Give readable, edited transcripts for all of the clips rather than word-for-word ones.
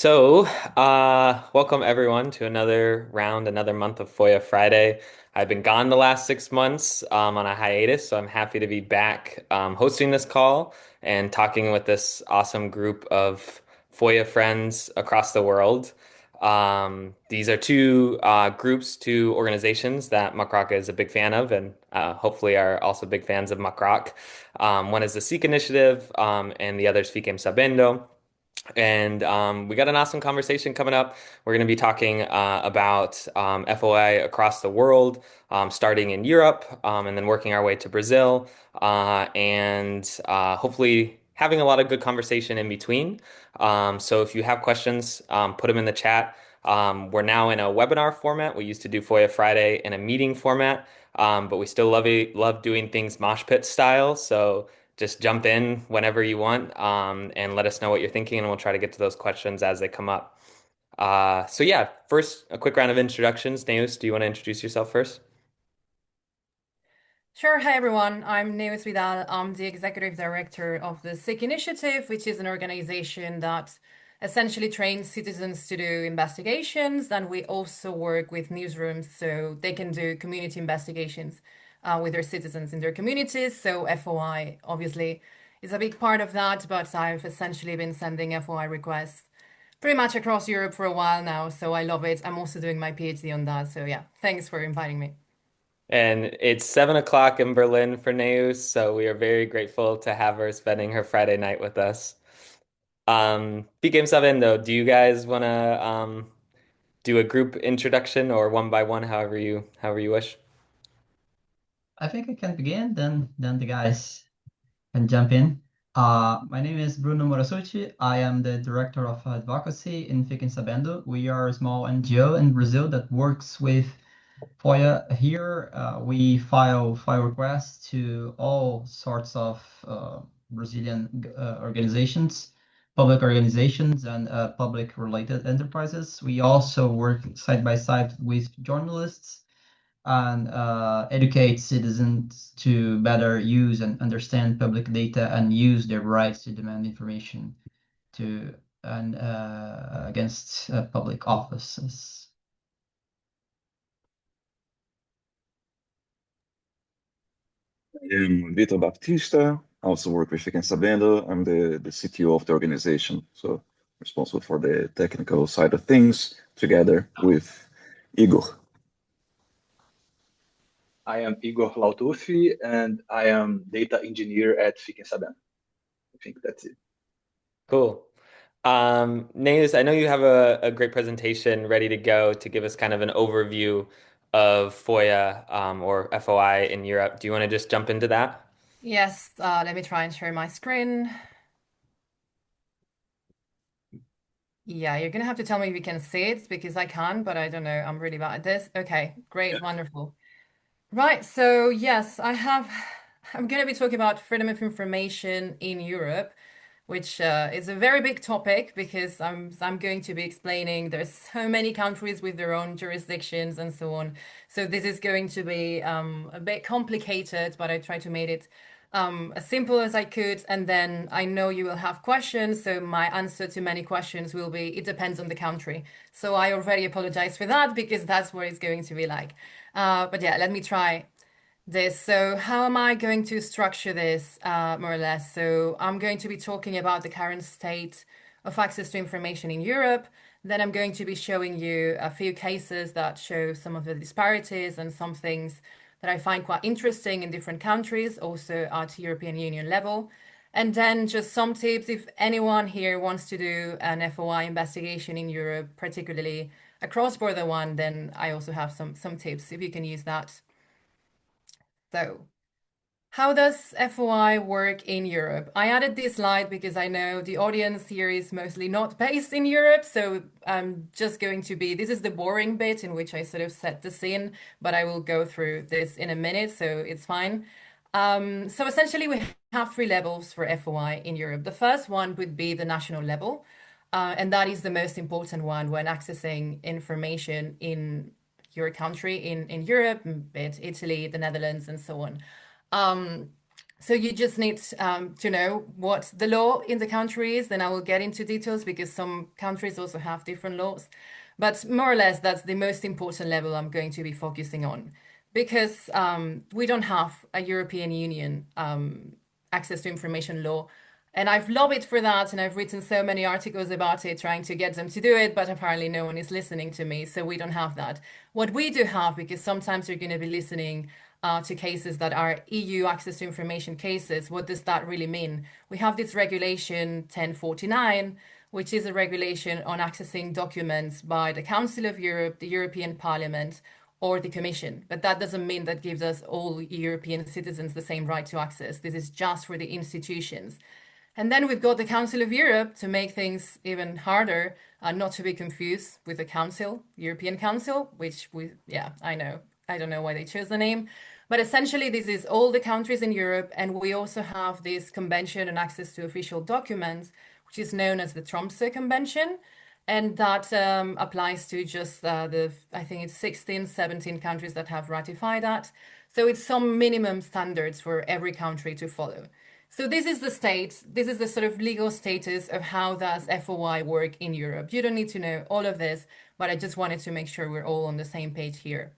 Welcome everyone to another round, another month of FOIA Friday. I've been gone the last 6 months on a hiatus, so I'm happy to be back hosting this call and talking with this awesome group of FOIA friends across the world. These are two groups, two organizations that Muckrock is a big fan of, and hopefully are also big fans of Muckrock. One is the Seek Initiative, and the other is Fiquem Sabendo. And we got an awesome conversation coming up. We're going to be talking about FOI across the world, starting in Europe, and then working our way to Brazil, and hopefully having a lot of good conversation in between. So if you have questions, put them in the chat. We're now in a webinar format. We used to do FOIA Friday in a meeting format, but we still love doing things mosh pit style. So just jump in whenever you want, and let us know what you're thinking, and we'll try to get to those questions as they come up. So yeah, first, a quick round of introductions. Neus, do you want to introduce yourself first? Sure. Hi, everyone. I'm Neus Vidal. I'm the executive director of the SICK Initiative, which is an organization that essentially trains citizens to do investigations. And we also work with newsrooms so they can do community investigations with their citizens in their communities. So FOI obviously is a big part of that, but I've essentially been sending FOI requests pretty much across Europe for a while now. So I love it. I'm also doing my PhD on that. So yeah, thanks for inviting me. And it's 7 o'clock in Berlin for Neus, so we are very grateful to have her spending her Friday night with us. Fiquem Sabendo, do you guys want to do a group introduction or one by one, however you wish? I think I can begin, then the guys can jump in. My name is Bruno Morassutti. I am the director of advocacy in Fiquem Sabendo. We are a small NGO in Brazil that works with FOIA here. We file requests to all sorts of Brazilian organizations, public organizations, and public related enterprises. We also work side by side with journalists and educate citizens to better use and understand public data and use their rights to demand information to and against public offices. I am Vitor Baptista. I also work with Fiquem Sabendo. I'm the CTO of the organization, so responsible for the technical side of things together with Igor. I am Igor Laltuf, and I am data engineer at Fiquem Sabendo. I think that's it. Cool. Neus, I know you have a great presentation ready to go to give us kind of an overview of FOIA, or FOI in Europe. Do you want to just jump into that? Yes, let me try and share my screen. Yeah, you're gonna have to tell me if you can see it because I can, but I don't know. I'm really bad at this. Okay, great, wonderful. Right, so yes, I'm gonna be talking about freedom of information in Europe, which is a very big topic because I'm going to be explaining there's so many countries with their own jurisdictions and so on. So this is going to be a bit complicated, but I try to make it as simple as I could. And then I know you will have questions, so my answer to many questions will be it depends on the country. So I already apologize for that because that's what it's going to be like. But yeah, let me try this. So how am I going to structure this, more or less? So I'm going to be talking about the current state of access to information in Europe. Then I'm going to be showing you a few cases that show some of the disparities and some things that I find quite interesting in different countries, also at European Union level. And then just some tips if anyone here wants to do an FOI investigation in Europe, particularly a cross-border one, then I also have some tips if you can use that. So, how does FOI work in Europe? I added this slide because I know the audience here is mostly not based in Europe, so I'm just going to be, this is the boring bit in which I sort of set the scene, but I will go through this in a minute, so it's fine. So essentially we have three levels for FOI in Europe. The first one would be the national level, and that is the most important one when accessing information in your country in Europe, be it Italy, the Netherlands, and so on. Um, So you just need to know what the law in the country is. Then I will get into details because some countries also have different laws. But more or less, that's the most important level I'm going to be focusing on because we don't have a European Union access to information law. And I've lobbied for that and I've written so many articles about it, trying to get them to do it, but apparently no one is listening to me. So we don't have that. What we do have, because sometimes you're going to be listening to cases that are EU access to information cases. What does that really mean? We have this regulation 1049, which is a regulation on accessing documents by the Council of Europe, the European Parliament, or the Commission. But that doesn't mean that gives us all European citizens the same right to access. This is just for the institutions. And then we've got the Council of Europe to make things even harder, not to be confused with the Council, European Council, yeah, I know. I don't know why they chose the name. But essentially, this is all the countries in Europe. And we also have this Convention on Access to Official Documents, which is known as the Tromsø Convention. And that applies to just I think it's 16, 17 countries that have ratified that. So it's some minimum standards for every country to follow. So this is the state, this is the sort of legal status of how does FOI work in Europe. You don't need to know all of this, but I just wanted to make sure we're all on the same page here.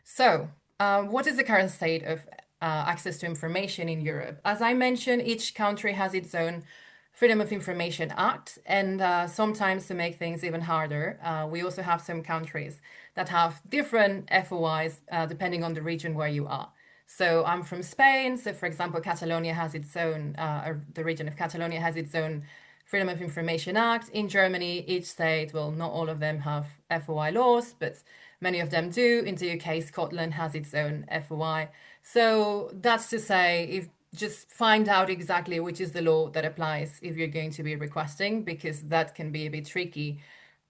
So, what is the current state of access to information in Europe? As I mentioned, each country has its own Freedom of Information Act, and sometimes to make things even harder, we also have some countries that have different FOIs depending on the region where you are. So I'm from Spain. So, for example, Catalonia has its own, or the region of Catalonia has its own Freedom of Information Act. In Germany, each state, well, not all of them have FOI laws, but many of them do. In the UK, Scotland has its own FOI. So that's to say, if just find out exactly which is the law that applies if you're going to be requesting, because that can be a bit tricky.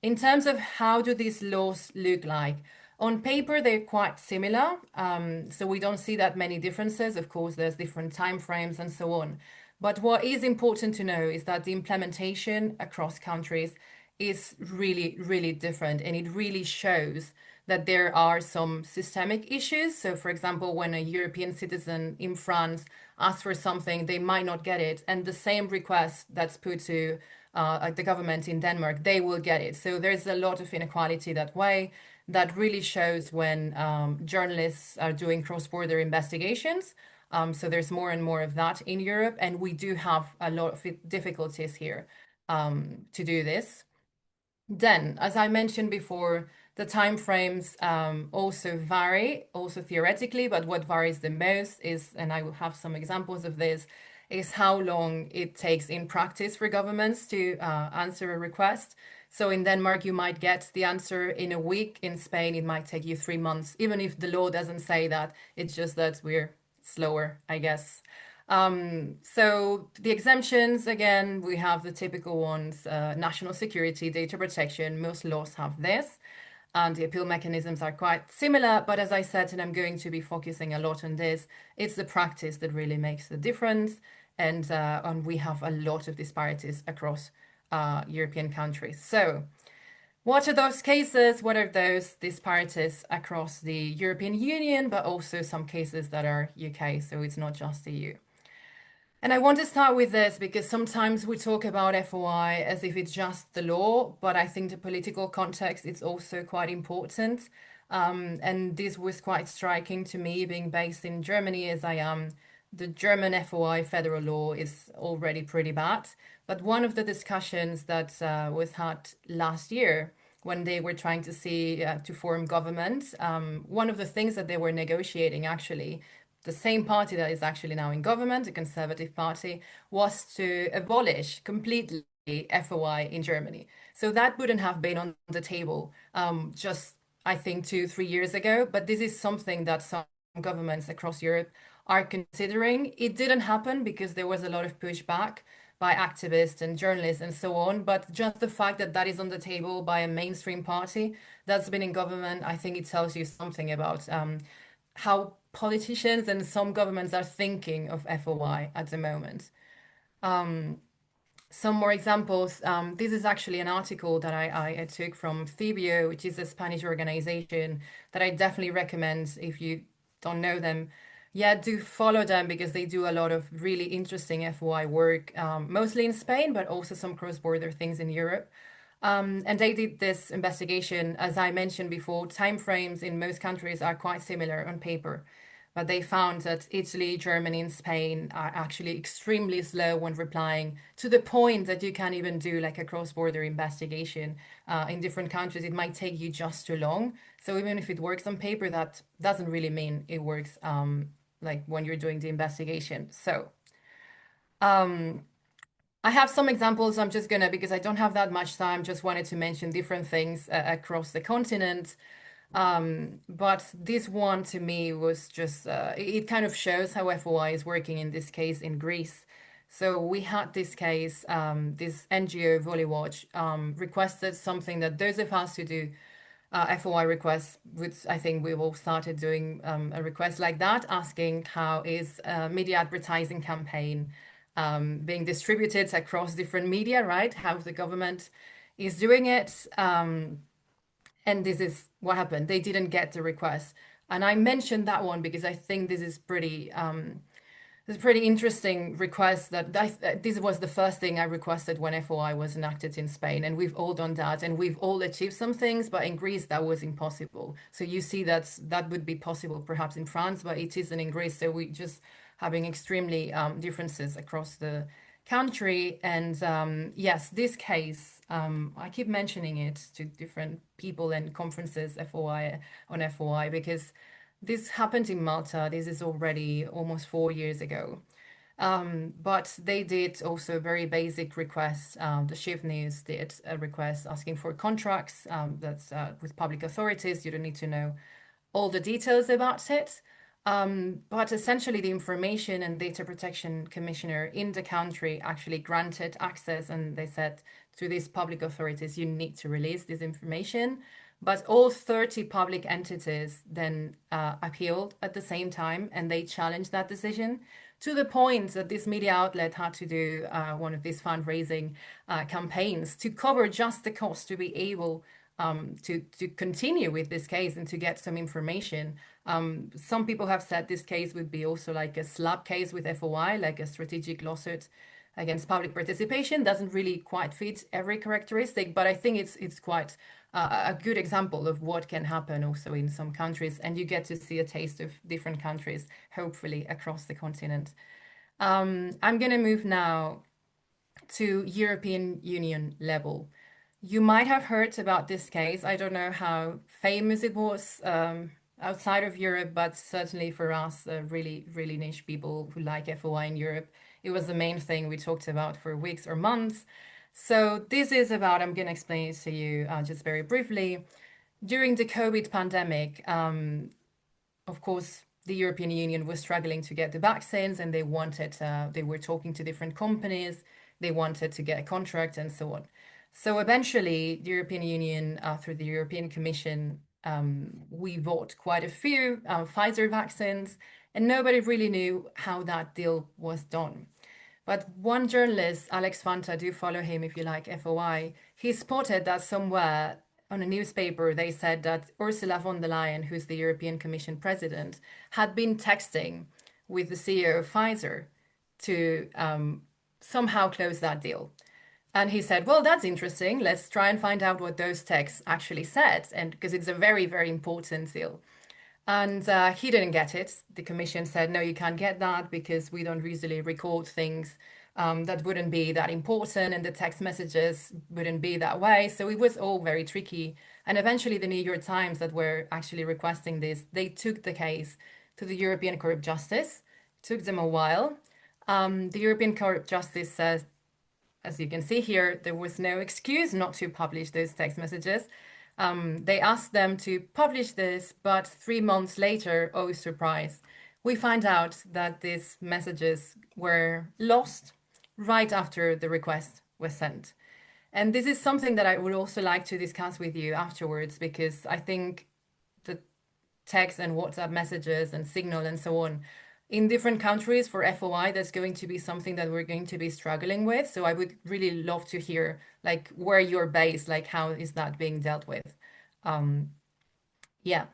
In terms of how do these laws look like, on paper, they're quite similar. So we don't see that many differences. Of course, there's different timeframes and so on. But what is important to know is that the implementation across countries is really, really different. And it really shows that there are some systemic issues. So, for example, when a European citizen in France asks for something, they might not get it. And the same request that's put to the government in Denmark, they will get it. So there's a lot of inequality that way. That really shows when journalists are doing cross-border investigations. So there's more and more of that in Europe, and we do have a lot of difficulties here to do this. Then, as I mentioned before, the timeframes also vary, also theoretically, but what varies the most is, and I will have some examples of this, is how long it takes in practice for governments to answer a request. So in Denmark, you might get the answer in a week. In Spain, it might take you 3 months, even if the law doesn't say that. It's just that we're slower, I guess. So the exemptions, again, we have the typical ones, national security, data protection. Most laws have this. And the appeal mechanisms are quite similar. But as I said, and I'm going to be focusing a lot on this, it's the practice that really makes the difference. And we have a lot of disparities across European countries. So what are those cases? What are those disparities across the European Union, but also some cases that are UK, so it's not just EU. And I want to start with this because sometimes we talk about FOI as if it's just the law, but I think the political context is also quite important. And this was quite striking to me, being based in Germany as I am. The German FOI federal law is already pretty bad. But one of the discussions that was had last year when they were trying to see to form government, one of the things that they were negotiating actually, the same party that is actually now in government, the Conservative Party, was to abolish completely FOI in Germany. So that wouldn't have been on the table just, I think, 2, 3 years ago. But this is something that some governments across Europe are considering. It didn't happen because there was a lot of pushback by activists and journalists and so on. But just the fact that that is on the table by a mainstream party that's been in government, I think it tells you something about how politicians and some governments are thinking of FOI at the moment. Some more examples. This is actually an article that I took from Thebio, which is a Spanish organization that I definitely recommend if you don't know them. Yeah, do follow them because they do a lot of really interesting FOI work, mostly in Spain, but also some cross-border things in Europe. And they did this investigation, as I mentioned before, timeframes in most countries are quite similar on paper. But they found that Italy, Germany, and Spain are actually extremely slow when replying, to the point that you can't even do like a cross-border investigation. In different countries, it might take you just too long. So even if it works on paper, that doesn't really mean it works like when you're doing the investigation. So I have some examples. I'm just gonna, because I don't have that much time, just wanted to mention different things across the continent. But this one to me was just, it kind of shows how FOI is working in this case in Greece. So we had this case, this NGO Volleywatch requested something that those of us who do FOI requests, which I think we've all started doing a request like that, asking how is a media advertising campaign being distributed across different media, right? How the government is doing it. And this is what happened. They didn't get the request. And I mentioned that one because I think this is pretty it's a pretty interesting request that this was the first thing I requested when FOI was enacted in Spain, and we've all done that, and we've all achieved some things, but in Greece that was impossible. So you see that would be possible perhaps in France, but it isn't in Greece. So we just having extremely differences across the country. And yes, this case, I keep mentioning it to different people and conferences, FOI on FOI, because this happened in Malta. This is already almost 4 years ago. But they did also a very basic request. The Shift News did a request asking for contracts that's with public authorities. You don't need to know all the details about it. But essentially, the Information and Data Protection Commissioner in the country actually granted access, and they said to these public authorities, you need to release this information. But all 30 public entities then appealed at the same time, and they challenged that decision to the point that this media outlet had to do one of these fundraising campaigns to cover just the cost to be able to continue with this case and to get some information. Some people have said this case would be also like a slap case with FOI, like a strategic lawsuit against public participation. Doesn't really quite fit every characteristic, but I think it's quite a good example of what can happen also in some countries, and you get to see a taste of different countries, hopefully across the continent. I'm going to move now to European Union level. You might have heard about this case. I don't know how famous it was outside of Europe, but certainly for us, really, really niche people who like FOI in Europe, it was the main thing we talked about for weeks or months. So this is about, I'm going to explain it to you just very briefly. During the COVID pandemic, of course, the European Union was struggling to get the vaccines, and they were talking to different companies, they wanted to get a contract and so on. So eventually, the European Union, through the European Commission, we bought quite a few Pfizer vaccines, and nobody really knew how that deal was done. But one journalist, Alex Fanta, do follow him if you like FOI, he spotted that somewhere on a newspaper they said that Ursula von der Leyen, who's the European Commission president, had been texting with the CEO of Pfizer to somehow close that deal. And he said, well, that's interesting. Let's try and find out what those texts actually said. And because it's a very, very important deal. And he didn't get it. The commission said, no, you can't get that because we don't usually record things that wouldn't be that important, and the text messages wouldn't be that way. So it was all very tricky. And eventually the New York Times, that were actually requesting this, they took the case to the European Court of Justice. It took them a while. The European Court of Justice says, as you can see here, there was no excuse not to publish those text messages. They asked them to publish this, but 3 months later, oh surprise, we find out that these messages were lost right after the request was sent. And this is something that I would also like to discuss with you afterwards, because I think the text and WhatsApp messages and Signal and so on in different countries for FOI, that's going to be something that we're going to be struggling with. So I would really love to hear like where you're based, like how is that being dealt with? Yeah.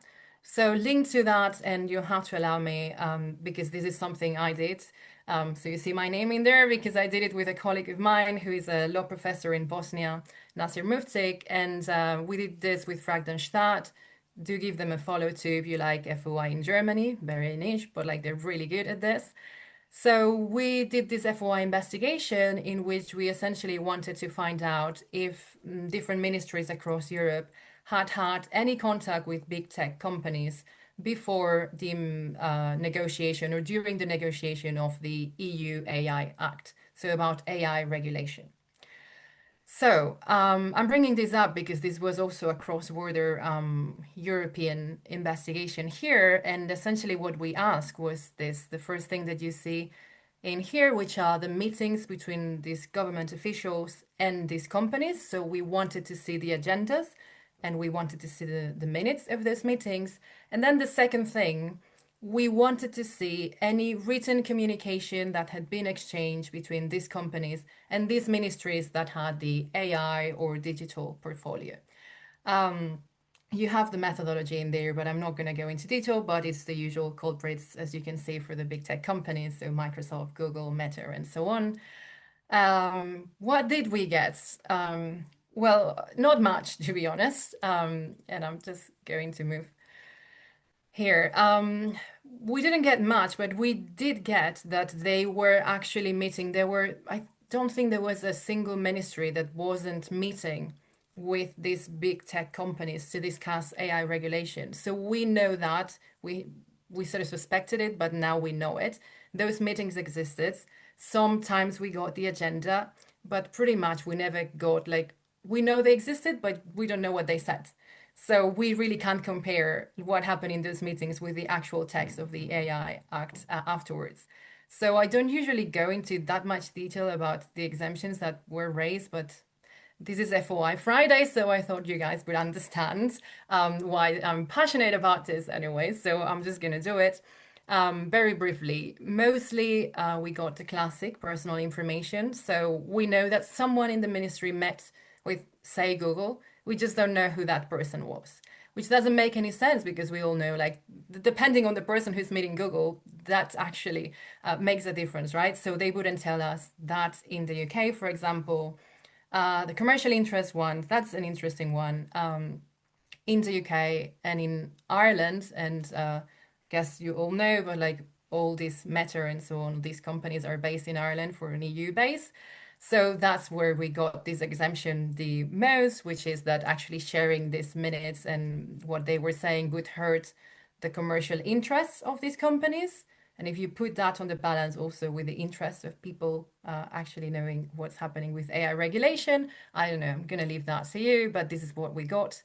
So linked to that, and you have to allow me because this is something I did. So you see my name in there because I did it with a colleague of mine who is a law professor in Bosnia, Nasir Muftik, and we did this with Fragdenstadt. Do give them a follow too if you like FOI in Germany, very niche, but like they're really good at this. So we did this FOI investigation in which we essentially wanted to find out if different ministries across Europe had had any contact with big tech companies before the negotiation or during the negotiation of the EU AI Act, so about AI regulation. So I'm bringing this up because this was also a cross-border European investigation here. And essentially what we asked was this, the first thing that you see in here, which are the meetings between these government officials and these companies. So we wanted to see the agendas and we wanted to see the minutes of those meetings. And then the second thing, we wanted to see any written communication that had been exchanged between these companies and these ministries that had the AI or digital portfolio. You have the methodology in there, but I'm not going to go into detail, but it's the usual culprits, as you can see, for the big tech companies, so Microsoft, Google, Meta, and so on. What did we get? Well, not much, to be honest. And I'm just going to move here. We didn't get much, but we did get that they were actually meeting. I don't think there was a single ministry that wasn't meeting with these big tech companies to discuss AI regulation. So we know that we sort of suspected it, but now we know it. Those meetings existed. Sometimes we got the agenda, but pretty much we never got like we know they existed, but we don't know what they said. So we really can't compare what happened in those meetings with the actual text of the AI Act afterwards. So I don't usually go into that much detail about the exemptions that were raised, but this is FOI Friday, so I thought you guys would understand why I'm passionate about this anyway. So I'm just going to do it. Very briefly, mostly we got the classic personal information. So we know that someone in the ministry met with, say, Google. We just don't know who that person was, which doesn't make any sense because we all know, like, depending on the person who's meeting Google, that actually makes a difference, right? So they wouldn't tell us that in the UK, for example. The commercial interest one, that's an interesting one. In the UK and in Ireland, and guess you all know, but like all these Meta and so on, these companies are based in Ireland for an EU base. So that's where we got this exemption the most, which is that actually sharing these minutes and what they were saying would hurt the commercial interests of these companies. And if you put that on the balance also with the interest of people actually knowing what's happening with AI regulation, I don't know, I'm going to leave that to you, but this is what we got.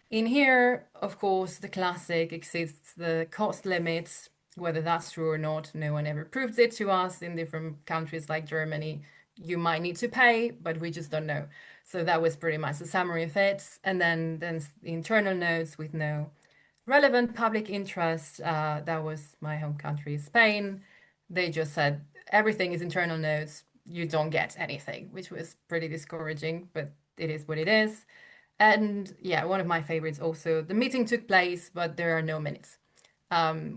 In here, of course, the classic exceeds the cost limits. Whether that's true or not, no one ever proved it to us. In different countries like Germany, you might need to pay, but we just don't know. So that was pretty much the summary of it. And then the internal notes with no relevant public interest. That was my home country, Spain. They just said everything is internal notes. You don't get anything, which was pretty discouraging, but it is what it is. And yeah, one of my favorites also. The meeting took place, but there are no minutes.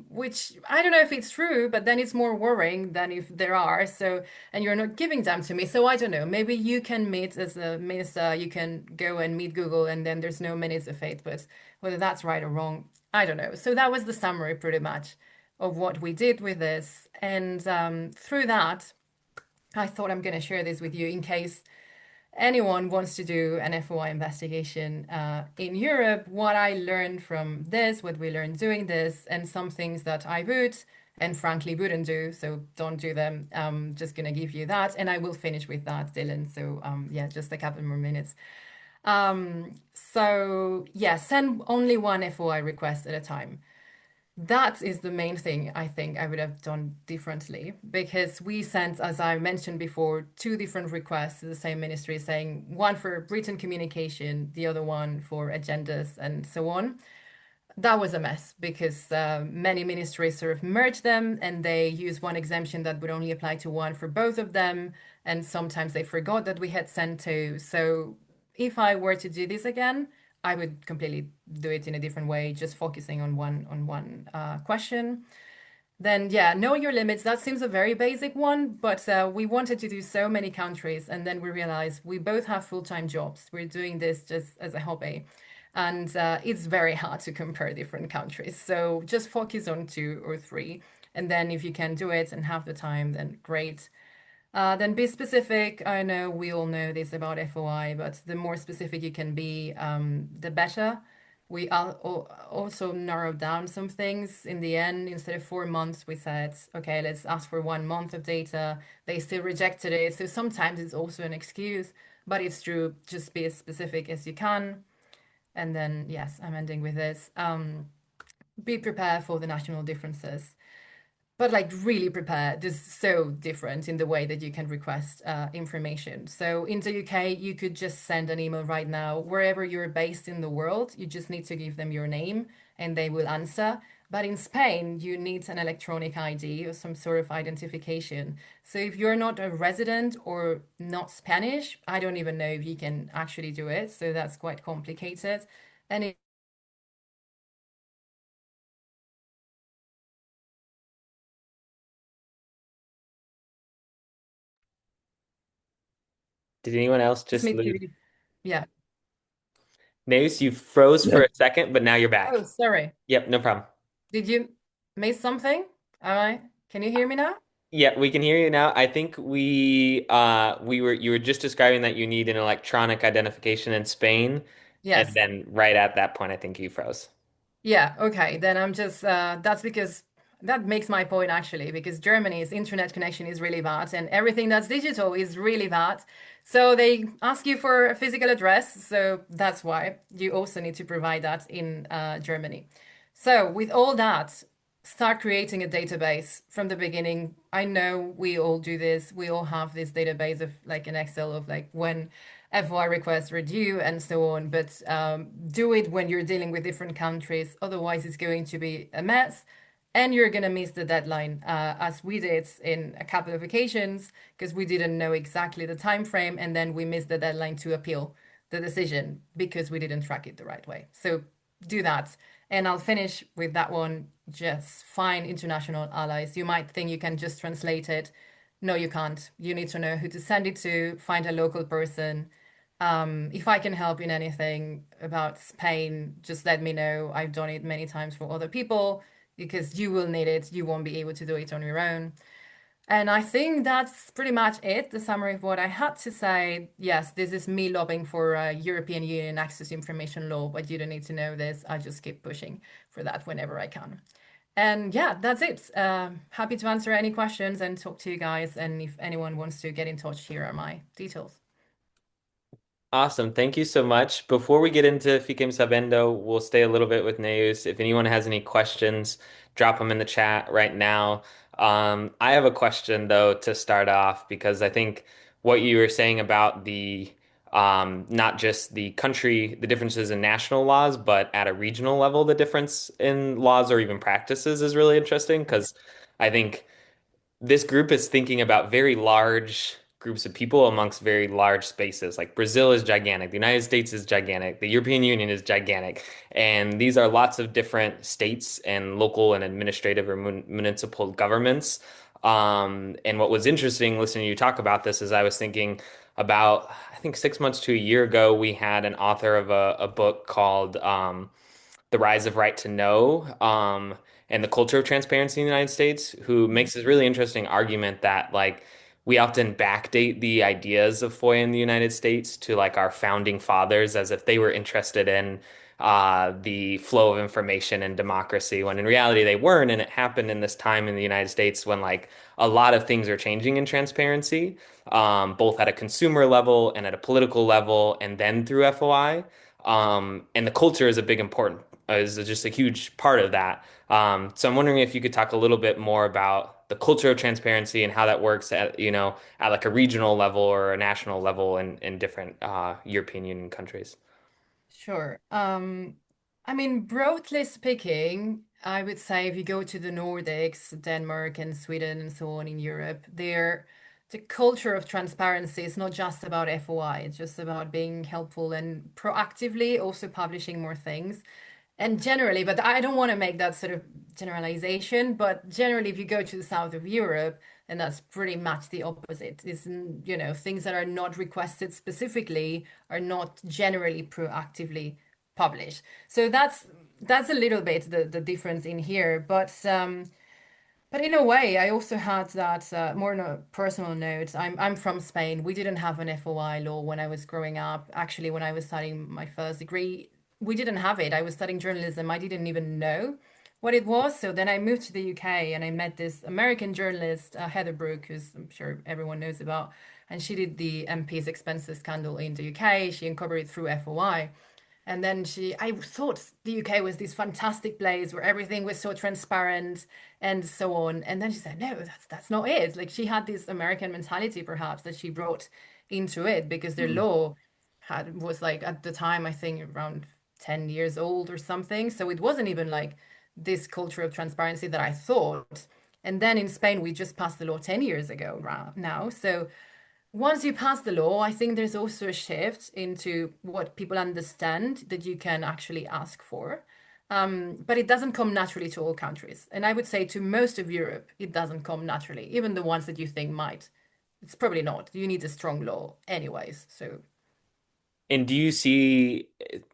Which I don't know if it's true, but then it's more worrying than if there are. So, and you're not giving them to me. So I don't know. Maybe you can meet as a minister, you can go and meet Google, and then there's no minutes of it. But whether that's right or wrong, I don't know. So that was the summary pretty much of what we did with this. And through that, I thought I'm going to share this with you in case anyone wants to do an FOI investigation in Europe, what I learned from this, what we learned doing this, and some things that I would and frankly wouldn't do. So don't do them. Just going to give you that. And I will finish with that, Dylan. So yeah, just a couple more minutes. So yeah, send only one FOI request at a time. That is the main thing I think I would have done differently because we sent, as I mentioned before, two different requests to the same ministry saying one for written communication, the other one for agendas and so on. That was a mess because many ministries sort of merged them and they used one exemption that would only apply to one for both of them. And sometimes they forgot that we had sent two. So if I were to do this again, I would completely do it in a different way, just focusing on one question. Then, yeah, know your limits. That seems a very basic one, but we wanted to do so many countries, and then we realized we both have full-time jobs. We're doing this just as a hobby, and it's very hard to compare different countries. So just focus on two or three, and then if you can do it and have the time, then great. Then be specific. I know we all know this about FOI, but the more specific you can be, the better. We also narrowed down some things in the end. Instead of 4 months, we said, okay, let's ask for 1 month of data. They still rejected it. So sometimes it's also an excuse, but it's true. Just be as specific as you can. And then, yes, I'm ending with this. Be prepared for the national differences, but like really prepared. This is so different in the way that you can request information. So in the UK, you could just send an email right now, wherever you're based in the world. You just need to give them your name and they will answer. But in Spain, you need an electronic ID or some sort of identification. So if you're not a resident or not Spanish, I don't even know if you can actually do it. So that's quite complicated. And Did anyone else just just need lose? to, yeah. Neus, you froze for Yeah. a second, but now you're Oh, back. sorry. Yep, no problem. Did you miss something? Am I? Can you hear me now? Yeah, we can hear you now. I think we were you were just describing that you need an electronic identification in Spain, and Yes. then right at that point I think you froze. Yeah, okay. Then I'm just that's because that makes my point actually, because Germany's internet connection is really bad and everything that's digital is really bad. So they ask you for a physical address, so that's why you also need to provide that in Germany. So with all that, start creating a database from the beginning. I know we all do this. We all have this database of like an Excel of like when FOI requests were due and so on. But do it when you're dealing with different countries. Otherwise, it's going to be a mess. And you're going to miss the deadline, as we did in a couple of occasions, because we didn't know exactly the time frame. And then we missed the deadline to appeal the decision because we didn't track it the right way. So do that. And I'll finish with that one. Just find international allies. You might think you can just translate it. No, you can't. You need to know who to send it to, find a local person. If I can help in anything about Spain, just let me know. I've done it many times for other people because you will need it. You won't be able to do it on your own. And I think that's pretty much it, the summary of what I had to say. Yes, this is me lobbying for a European Union access information law, but you don't need to know this. I just keep pushing for that whenever I can. And yeah, that's it. Happy to answer any questions and talk to you guys. And if anyone wants to get in touch, here are my details. Awesome. Thank you so much. Before we get into Fiquem Sabendo, we'll stay a little bit with Neus. If anyone has any questions, drop them in the chat right now. I have a question though to start off because I think what you were saying about the not just the country, the differences in national laws, but at a regional level, the difference in laws or even practices is really interesting because I think this group is thinking about very large groups of people amongst very large spaces. Like Brazil is gigantic, the United States is gigantic, the European Union is gigantic, and these are lots of different states and local and administrative or municipal governments. And what was interesting listening to you talk about this is I was thinking about, I think 6 months to a year ago, we had an author of a book called The Rise of Right to Know, and the culture of transparency in the United States, who makes this really interesting argument that like we often backdate the ideas of FOIA in the United States to like our founding fathers as if they were interested in the flow of information and democracy, when in reality they weren't, and it happened in this time in the United States when like a lot of things are changing in transparency, both at a consumer level and at a political level, and then through FOI. And the culture is a big important is just a huge part of that. So I'm wondering if you could talk a little bit more about the culture of transparency and how that works at, at like a regional level or a national level in different European Union countries. Sure. I mean, broadly speaking, I would say if you go to the Nordics, Denmark and Sweden and so on in Europe, the culture of transparency is not just about FOI, it's just about being helpful and proactively also publishing more things. And generally, but I don't want to make that sort of generalization, but generally, if you go to the south of Europe, then that's pretty much the opposite. Is things that are not requested specifically are not generally proactively published. So that's a little bit the difference in here. But in a way, I also had that more on a personal note. I'm from Spain. We didn't have an FOI law when I was growing up. Actually, when I was studying my first degree, we didn't have it. I was studying journalism. I didn't even know what it was. So then I moved to the UK and I met this American journalist, Heather Brooke, who's I'm sure everyone knows about. And she did the MP's expenses scandal in the UK. She uncovered it through FOI. And then I thought the UK was this fantastic place where everything was so transparent and so on. And then she said, no, that's not it. Like she had this American mentality perhaps that she brought into it because their Mm. law was like at the time, I think around 10 years old or something. So it wasn't even like this culture of transparency that I thought. And then in Spain, we just passed the law 10 years ago now. So once you pass the law, I think there's also a shift into what people understand that you can actually ask for. But it doesn't come naturally to all countries. And I would say to most of Europe, it doesn't come naturally, even the ones that you think might. It's probably not. You need a strong law anyways. So And do you see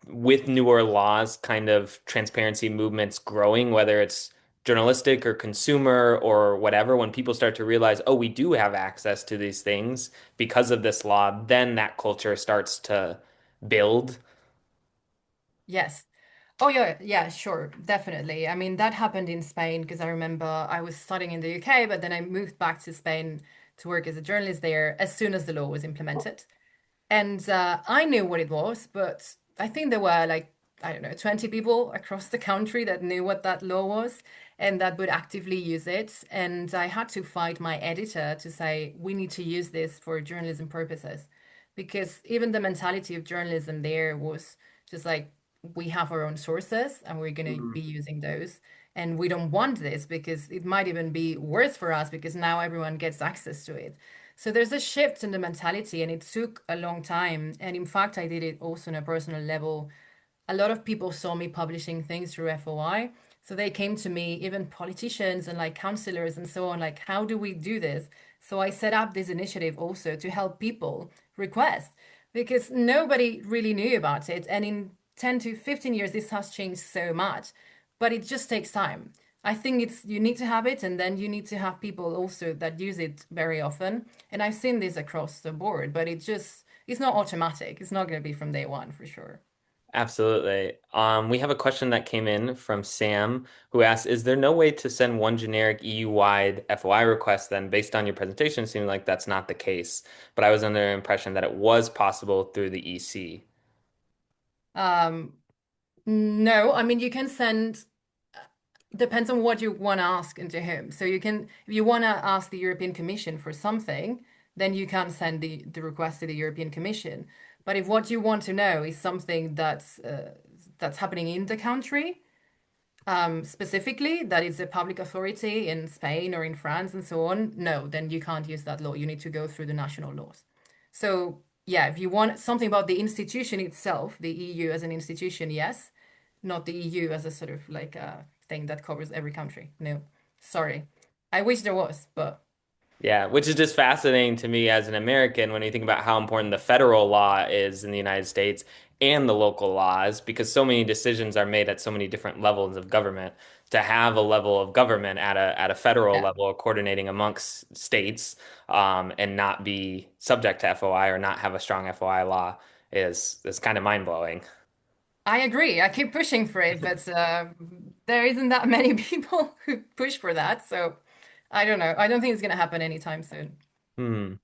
with newer laws kind of transparency movements growing, whether it's journalistic or consumer or whatever, when people start to realize, oh, we do have access to these things because of this law, then that culture starts to build. yes. Oh yeah, yeah, sure, definitely. I mean, that happened in Spain because I remember I was studying in the UK, but then I moved back to Spain to work as a journalist there as soon as the law was implemented. And I knew what it was, but I think there were like, I don't know, 20 people across the country that knew what that law was and that would actively use it. And I had to fight my editor to say, we need to use this for journalism purposes. Because even the mentality of journalism there was just like, we have our own sources and we're going to Mm. be using those. And we don't want this because it might even be worse for us because now everyone gets access to it. So there's a shift in the mentality, and it took a long time. And in fact, I did it also on a personal level. A lot of people saw me publishing things through FOI. So they came to me, even politicians and like counselors and so on, like, how do we do this? So I set up this initiative also to help people request because nobody really knew about it. And in 10 to 15 years, this has changed so much, but it just takes time. I think it's you need to have it and then you need to have people also that use it very often. And I've seen this across the board, but it's not automatic. It's not going to be from day one for sure. Absolutely. We have a question that came in from Sam who asks, is there no way to send one generic EU-wide FOI request then based on your presentation? It seemed like that's not the case, but I was under the impression that it was possible through the EC. Um, no, I mean you can send depends on what you want to ask and to whom. So you can if you want to ask the European Commission for something, then you can send the request to the European Commission. But if what you want to know is something that's happening in the country, specifically that it's a public authority in Spain or in France and so on, no, then you can't use that law. You need to go through the national laws. So, yeah, if you want something about the institution itself, the EU as an institution, yes, not the EU as a sort of like a thing that covers every country. No, sorry. I wish there was, but Yeah, which is just fascinating to me as an American when you think about how important the federal law is in the United States and the local laws, because so many decisions are made at so many different levels of government. To have a level of government at a federal yeah, level coordinating amongst states and not be subject to FOI or not have a strong FOI law is kind of mind-blowing. I agree. I keep pushing for it, but there isn't that many people who push for that. So I don't know. I don't think it's going to happen anytime soon. Hmm.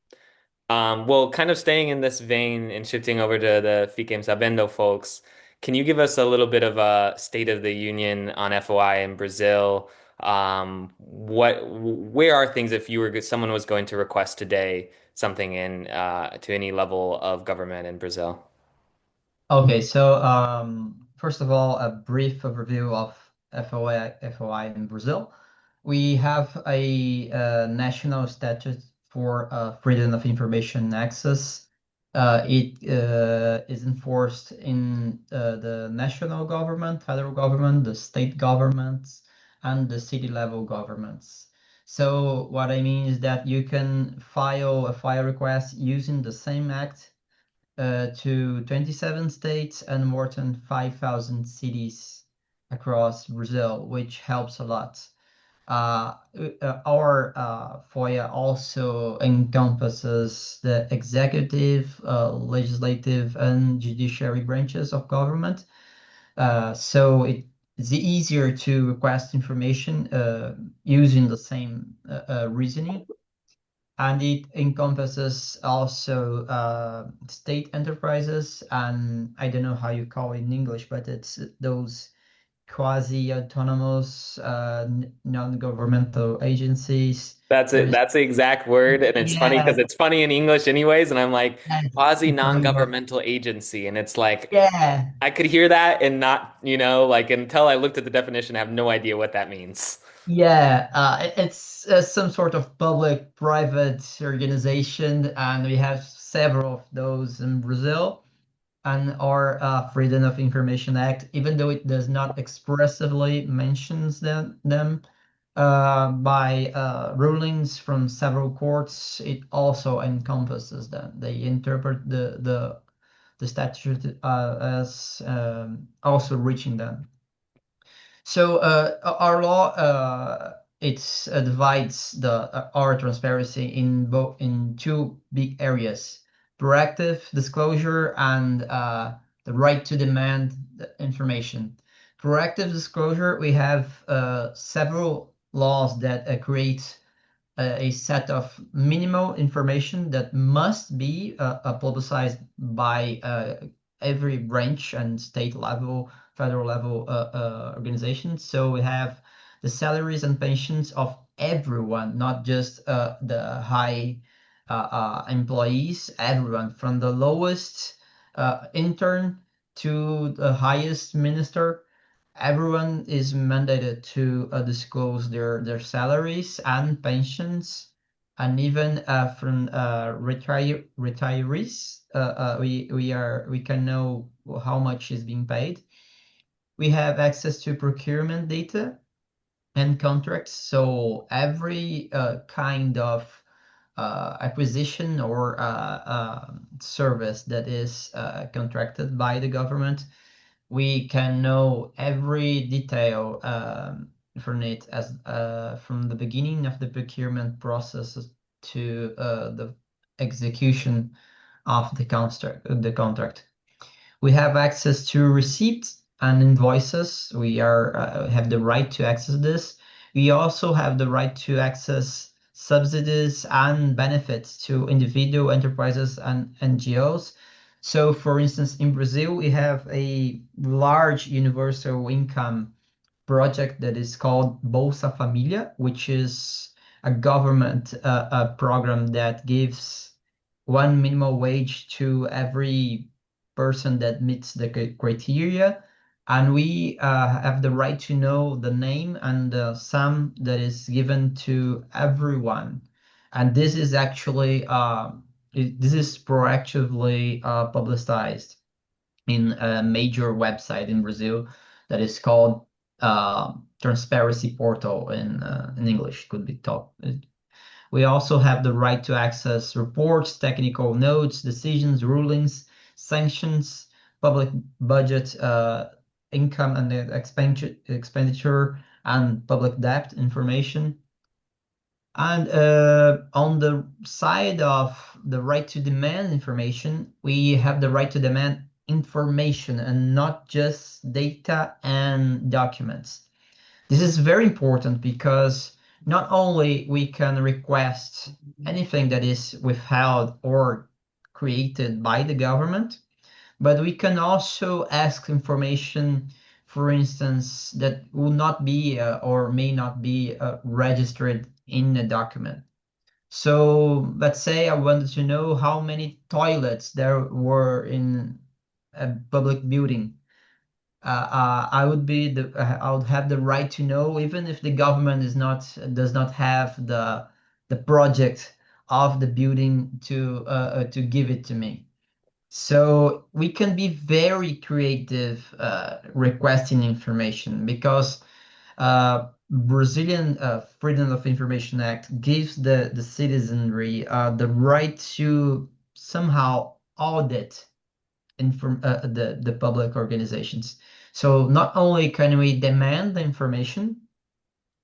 Well, kind of staying in this vein and shifting over to the Fiquem Sabendo folks, can you give us a little bit of a state of the union on FOI in Brazil? Where are things if someone was going to request today something in to any level of government in Brazil? Okay, so first of all, a brief overview of FOI in Brazil. We have a national for freedom of information access. It is enforced in the national government, federal government, the state governments, and the city level governments. So what I mean is that you can file a FOIA request using the same act to 27 states and more than 5,000 cities across Brazil, which helps a lot. Our FOIA also encompasses the executive, legislative, and judiciary branches of government. So it's easier to request information using the same reasoning. And it encompasses also state enterprises, and I don't know how you call it in English, but it's those quasi-autonomous, non-governmental agencies. That's it. There's That's the exact word. And it's funny yeah, because it's funny in English anyways. And I'm like, yes, quasi it's another word. non-governmental agency. And it's like, Yeah, I could hear that and not, like until I looked at the definition, I have no idea what that means. yeah. It's some sort of public-private organization, and we have several of those in Brazil. And our Freedom of Information Act, even though it does not expressively mentions them by rulings from several courts, it also encompasses them. They interpret the statute as also reaching them. So our law it divides our transparency in two big areas: proactive disclosure and the right to demand the information. Proactive disclosure, we have several laws that create a set of minimal information that must be publicized by every branch and state level, federal level organizations. So we have the salaries and pensions of everyone, not just the high employees, everyone from the lowest intern to the highest minister. Everyone is mandated to disclose their salaries and pensions, and even from retirees, we can know how much is being paid. We have access to procurement data and contracts, so every kind of acquisition or service that is contracted by the government, we can know every detail from it, as from the beginning of the procurement process to the execution of the contract. We have access to receipts and invoices. We have the right to access this. We also have the right to access subsidies and benefits to individual enterprises and NGOs. So, for instance, in Brazil, we have a large universal income project that is called Bolsa Família, which is a government program that gives one minimum wage to every person that meets the criteria. And we have the right to know the name and the sum that is given to everyone. And this is actually this is proactively publicized in a major website in Brazil that is called Transparency Portal in English. Could be talked. We also have the right to access reports, technical notes, decisions, rulings, sanctions, public budget, income and expenditure, and public debt information. And on the side of the right to demand information, we have the right to demand information and not just data and documents. This is very important because not only we can request anything that is withheld or created by the government, but we can also ask information, for instance, that will not be or may not be registered in a document. So let's say I wanted to know how many toilets there were in a public building. I would have the right to know, even if the government does not have the project of the building to give it to me. So we can be very creative requesting information because Brazilian Freedom of Information Act gives the citizenry the right to somehow audit the public organizations. So not only can we demand the information,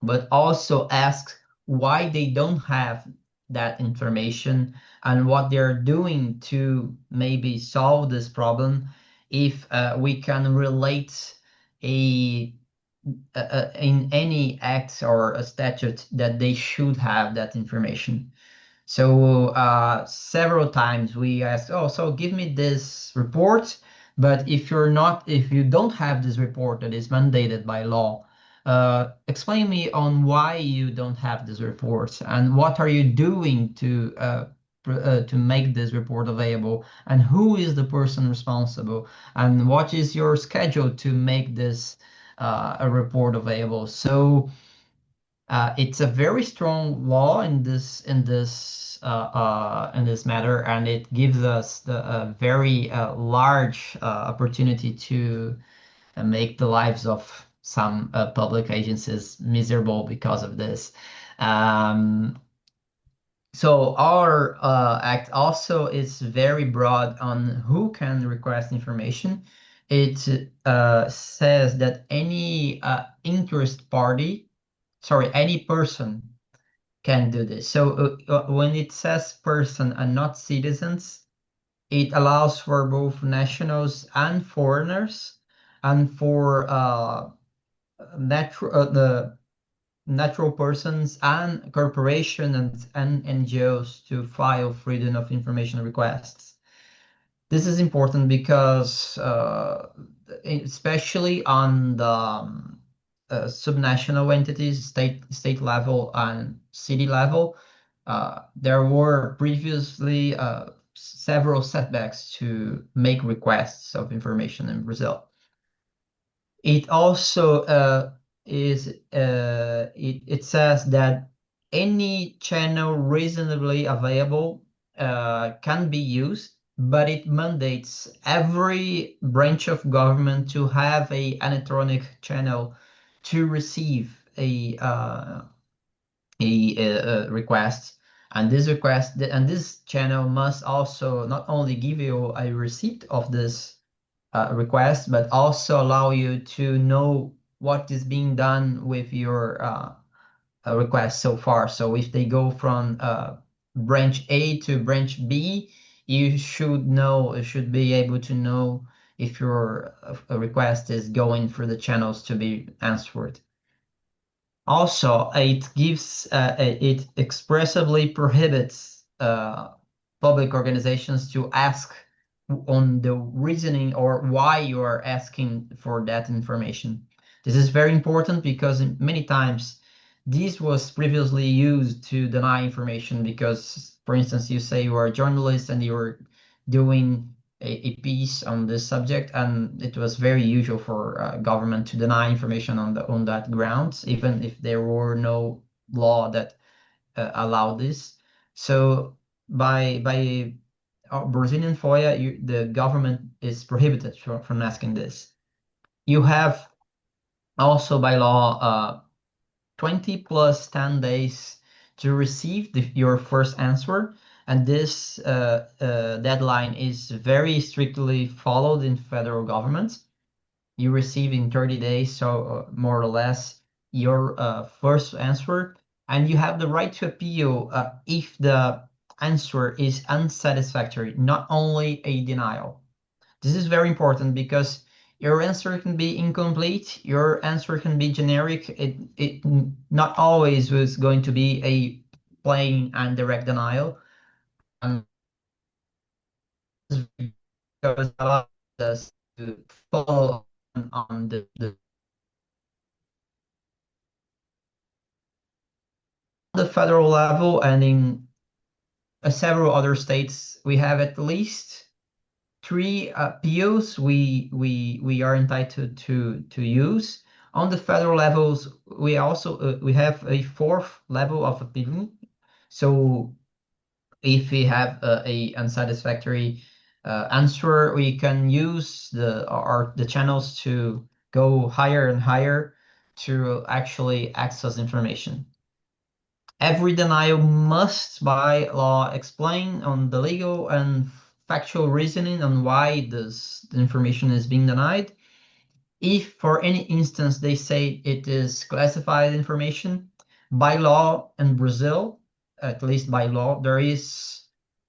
but also ask why they don't have that information and what they're doing to maybe solve this problem if we can relate a in any act or a statute that they should have that information. So several times we asked, oh, so give me this report, but if you don't have this report that is mandated by law, explain me on why you don't have this report and what are you doing to make this report available and who is the person responsible and what is your schedule to make this a report available. So it's a very strong law in this matter, and it gives us the very large opportunity to make the lives of some public agencies miserable because of this. Um, so our act also is very broad on who can request information. It says that any interest party, sorry, any person can do this. So when it says person and not citizens, it allows for both nationals and foreigners, and for the natural persons and corporations and NGOs to file freedom of information requests. This is important because, especially on the subnational entities, state level and city level, there were previously several setbacks to make requests of information in Brazil. It also it says that any channel reasonably available can be used, but it mandates every branch of government to have a electronic channel to receive a request. And this channel must also not only give you a receipt of this request, but also allow you to know what is being done with your request so far. So if they go from branch A to branch B, you should be able to know if your request is going through the channels to be answered. Also, it expressively prohibits public organizations to ask on the reasoning or why you are asking for that information. This is very important because many times this was previously used to deny information because, for instance, you say you are a journalist and you're doing a piece on this subject, and it was very usual for government to deny information on that grounds, even if there were no law that allowed this. So by Brazilian FOIA, the government is prohibited from asking this. You have also by law 20 plus 10 days to receive your first answer. And this deadline is very strictly followed in federal government. You receive in 30 days, so more or less, your first answer. And you have the right to appeal if the answer is unsatisfactory, not only a denial. This is very important because your answer can be incomplete, your answer can be generic. It not always was going to be a plain and direct denial. And this is because it allows us to follow on the federal level and in several other states, we have at least three POs we are entitled to use. On the federal levels, we also we have a fourth level of appealing. So If we have a unsatisfactory answer, we can use the channels to go higher and higher to actually access information. Every denial must, by law, explain on the legal and factual reasoning on why this information is being denied. If for any instance they say it is classified information, by law in Brazil, at least by law, there is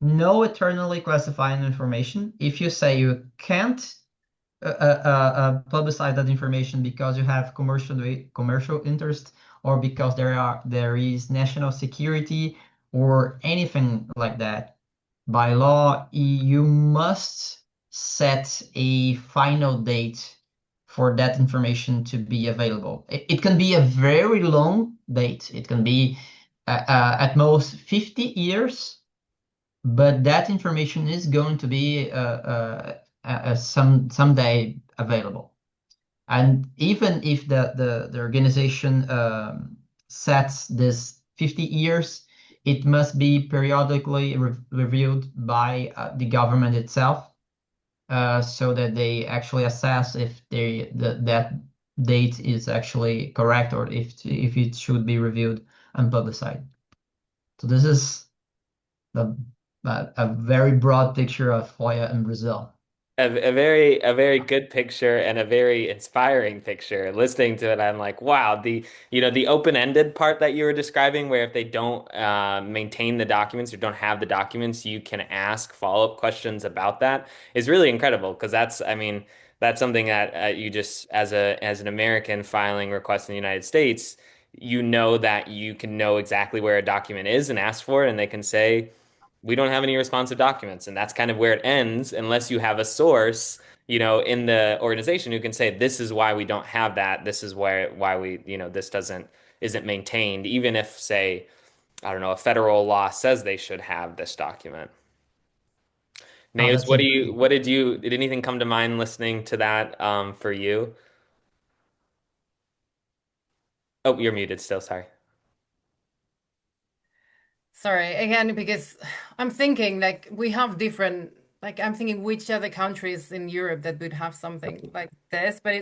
no eternally classified information. If you say you can't publicize that information because you have commercial interest, or because there is national security or anything like that, by law you must set a final date for that information to be available. It can be a very long date. It can be at most 50 years, but that information is going to be someday available. And even if the organization sets this 50 years, it must be periodically reviewed by the government itself, so that they actually assess if that date is actually correct, or if it should be reviewed and publicized. So this is the, a very broad picture of FOIA in Brazil. A very good picture and a very inspiring picture. Listening to it, I'm like, wow, the open-ended part that you were describing, where if they don't maintain the documents or don't have the documents, you can ask follow-up questions about that, is really incredible. Because I mean, that's something that you just, as an American filing requests in the United States, you know that you can know exactly where a document is and ask for it, and they can say, we don't have any responsive documents. And that's kind of where it ends, unless you have a source, in the organization who can say, this is why we don't have that. This is why we, this isn't maintained, even if, say, I don't know, a federal law says they should have this document. Oh, Neus, that's it. did anything come to mind listening to that, for you? Oh, you're muted still, sorry. Sorry, again, because I'm thinking like we have different, like I'm thinking which other countries in Europe that would have something like this, but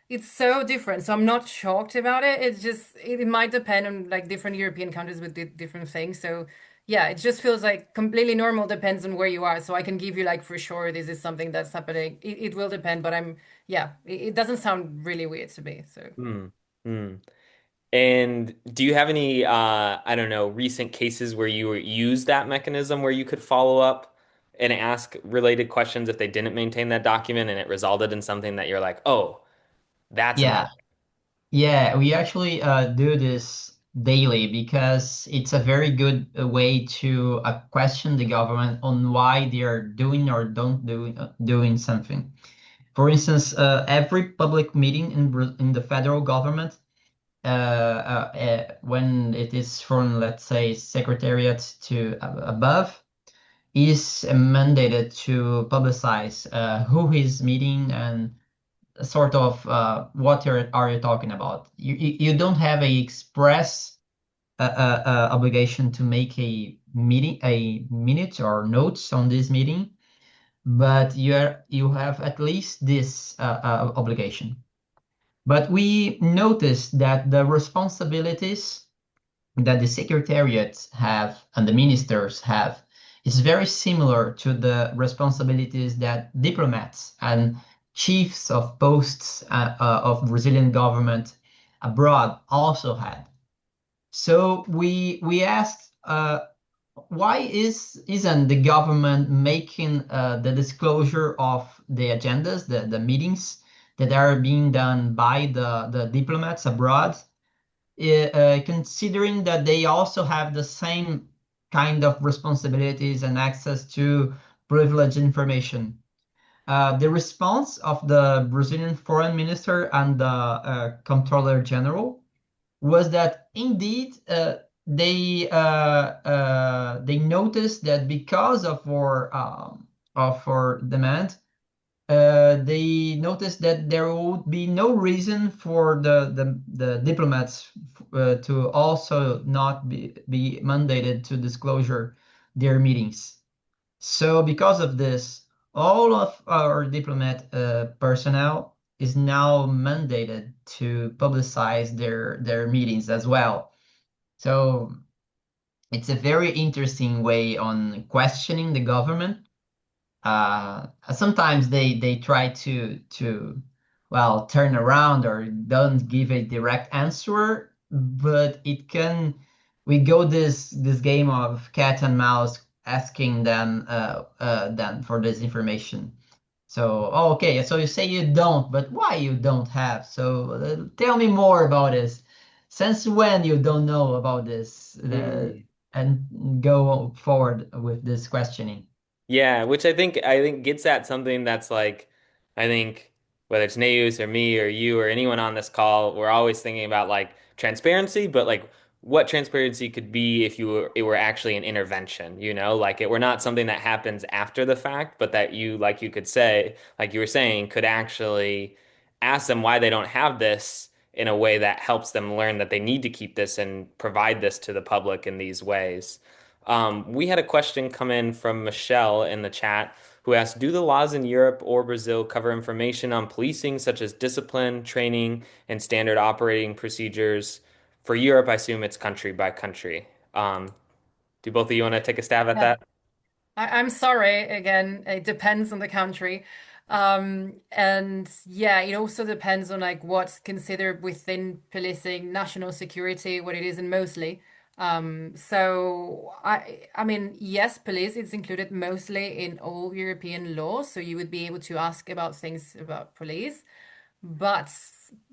it's so different. So I'm not shocked about it. It's just it might depend on like different European countries with different things. So yeah, it just feels like completely normal, depends on where you are. So I can give you like for sure this is something that's happening. It will depend, but yeah, it doesn't sound really weird to me. So. Hmm. Hmm. And do you have any, I don't know, recent cases where you used that mechanism where you could follow up and ask related questions if they didn't maintain that document and it resulted in something that you're like, oh, that's Yeah, important. yeah, we actually do this daily because it's a very good way to question the government on why they are doing or don't doing something. For instance, every public meeting in the federal government, when it is from, let's say, secretariat to above, is mandated to publicize who is meeting and sort of what are you talking about. You don't have a express obligation to make a minute or notes on this meeting, but you have at least this obligation. But we noticed that the responsibilities that the secretariats have and the ministers have is very similar to the responsibilities that diplomats and chiefs of posts of Brazilian government abroad also had. So we asked, why isn't the government making the disclosure of the agendas, the meetings that are being done by the diplomats abroad, considering that they also have the same kind of responsibilities and access to privileged information? The response of the Brazilian foreign minister and the comptroller general was that indeed they noticed that because of our demand, they noticed that there would be no reason for the diplomats to also not be mandated to disclosure their meetings. So because of this, all of our diplomat personnel is now mandated to publicize their meetings as well. So it's a very interesting way on questioning the government. Sometimes they try to well turn around or don't give a direct answer, but it can we go this game of cat and mouse asking them for this information. So oh, okay, so you say you don't, but why you don't have? So tell me more about this. Since when you don't know about this? Mm. And go forward with this questioning. Yeah, which I think gets at something that's like I think whether it's Neus or me or you or anyone on this call, we're always thinking about like transparency, but like what transparency could be if it were actually an intervention, like it were not something that happens after the fact, but that you like you could say, like you were saying, could actually ask them why they don't have this in a way that helps them learn that they need to keep this and provide this to the public in these ways. We had a question come in from Michelle in the chat who asked, do the laws in Europe or Brazil cover information on policing, such as discipline, training, and standard operating procedures? For Europe, I assume it's country by country. Do both of you want to take a stab at Yeah. that? I'm sorry, again, it depends on the country. And yeah, it also depends on like what's considered within policing, national security, what it is, and mostly. I mean, yes, police is included mostly in all European laws, so you would be able to ask about things about police. But